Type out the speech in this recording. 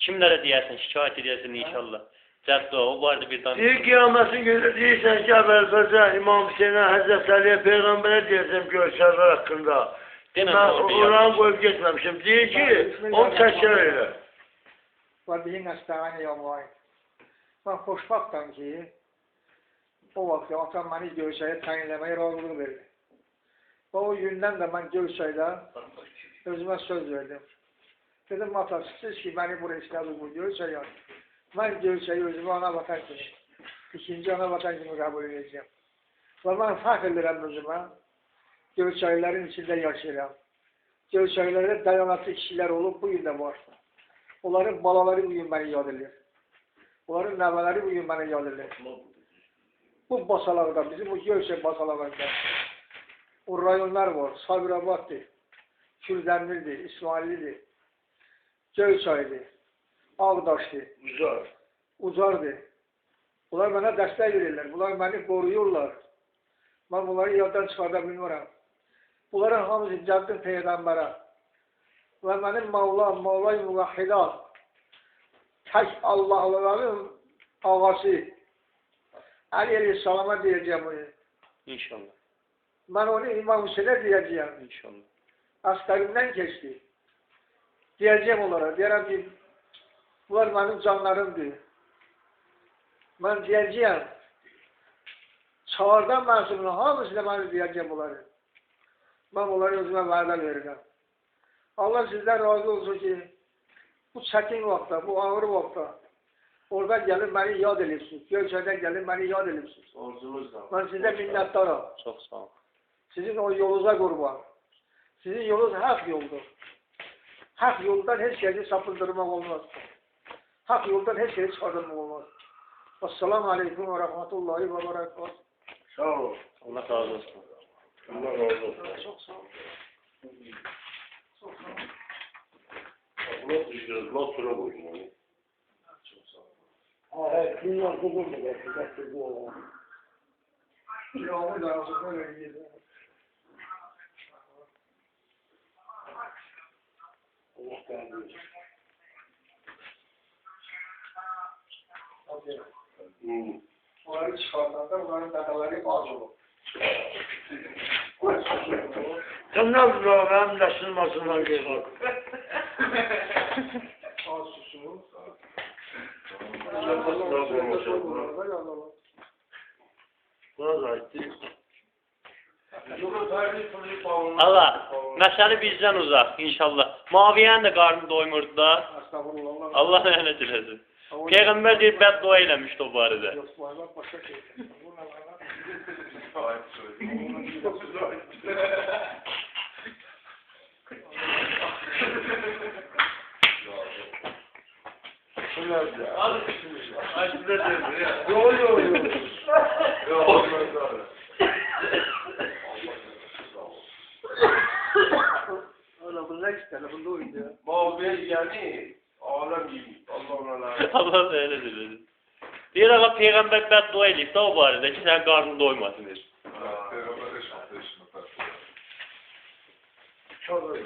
Kimlere diyersin, şikayet edersin inşallah. Cəddə o vardı bir tane. Deyir kıyametin günü deyirsən ki, Əbəlfəzə, İmam Hüseynə, Həzrət Əliyə, Peyğəmbərə deyəcəm görüşərlər haqqında. Denən Mən doğru bir oranı yanlış. qoyub getməmişim. Deyir ki, onu təşkil elə. Və bihi nəstəğəni yalvarın. Mən xoşbaxtam ki, o vaxt atam məni Göyçəyə təyinləməyə razılıq verdi. Və o gündən də mən Göyçəydə özümə söz verdim. Dedim, ata, siz ki, məni buraya istədiniz bu Göyçəyə. Mən Göyçəyi özümü ana vatan kimi, ikinci ana vatan kimi qəbul edəcəm. Və mən fəxr edirəm özümə, Göyçəyilərin içində yaşayıram. Göyçəyilərdə dayanatlı kişilər olub, bu gün də var. Onların balaları bugün məni yad edir. Onların nəvələri bugün məni yad edir. Bu basalarda, bizim bu Göyçək basalarında o rayonlar var. Sabirabaddır, Kürdəmirdir, İsmaillidir, Göyçaydır, Ağdaşdır, Ucardır. Bunlar mənə dəstək verirlər, bunlar məni qoruyurlar. Mən bunları yaddan çıxarda bilmirəm. Bunların hamısı Cəddin Peyğəmbərə və mənim Mavlam, Mavlay Müvahhida, tək Allahların ağası Əli Aleyhisselama deyəcəm bunu. İnşallah. Mən onu İmam Hüseynə deyəcəm. İnşallah. Əslərimdən keçdi. Deyəcəm onlara, deyərəm ki, bunlar mənim canlarımdır. Mən deyəcəyəm, çağırdan məhsulunu hamısıyla mən deyəcəm bunları. Mən onları özümə vədə verirəm. Allah sizdən razı olsun ki, bu çəkin vaxtda, bu ağır vaxtda orada gəlib məni yad edibsiniz. Göyçədən gəlib məni yad edibsiniz. Mən sizə minnətdaram. Çox sağ ol. Sizin o yolunuza qurban. Sizin yolunuz haq yoldur. Haq yoldan heç şeyi sapıldırmaq olmaz. Haq yoldan heç şeyi çıxardırmaq olmaz. Esselamu Aleyküm ve Rahmetullahi ve Berekatuhu. Sağ ol. Allah razı olsun. Allah razı olsun. Çok sağ ol. Çok sağ ol. Allah düşürüz, Allah sıra koysun onu. Çok sağ ol. Evet, dünya kuzum mu geldi? Getirdi oğlan. Yağmur da ağzı böyle yedi. Allah kahretsin. Hadi. Onları çıkartanda onların dadaları az olur. Sen ne yaptın o benim yaşılmasından geliyor? Az susumu. Buna da aitti. Allah, məsələ bizdən uzaq inşallah. Maviyyənin də qarnı doymurdu da. Estağfurullah. Allah lənət eləsin. Peyğəmbər deyib bəddua eləmişdi o barədə. Yok, var başka şey. Öyle bunlar işte, telefonu oydu ya. Mavi yani alem gibi. Allah ona Allah lənət eləsin. Deyir ağa Peyğəmbər bəddua eləyib də o barədə ki, sənin qarnın doymasın deyir. Çok